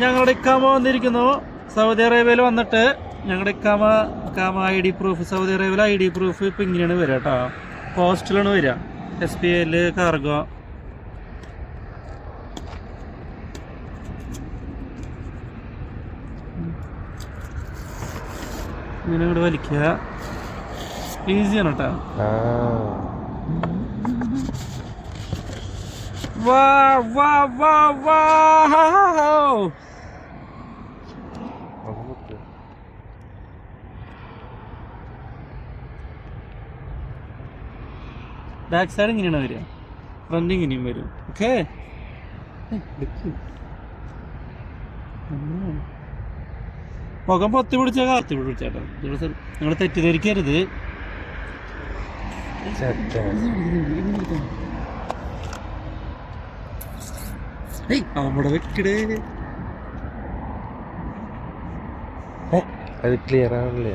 ഞങ്ങളുടെ ഇക്കാമ വന്നിരിക്കുന്നു. സൗദി അറേബ്യയിൽ വന്നിട്ട് ഞങ്ങളുടെ ഇക്കാമ ID പ്രൂഫ്, സൗദി അറേബ്യയിൽ ID പ്രൂഫ് ഇപ്പം ഇങ്ങനെയാണ് വരിക കേട്ടോ. പോസ്റ്റിലാണ് വരിക. SPL cargo. ഇങ്ങനെ ഇങ്ങോട്ട് വലിക്കുക. ഈസിയാണ് കേട്ടോ. ബാക്ക് സൈഡ് ഇങ്ങനെയാണ് വരിക, ഫ്രണ്ട് ഇങ്ങനെയും വരും. ഓക്കെ, മുഖം പൊത്തി പിടിച്ചാൽ കാർത്തി പിടിച്ചാട്ടോ. നിങ്ങൾ തെറ്റിദ്ധരിക്കരുത്. അവിടെ വെക്കടേ. അത് ക്ലിയർ ആവില്ലേ?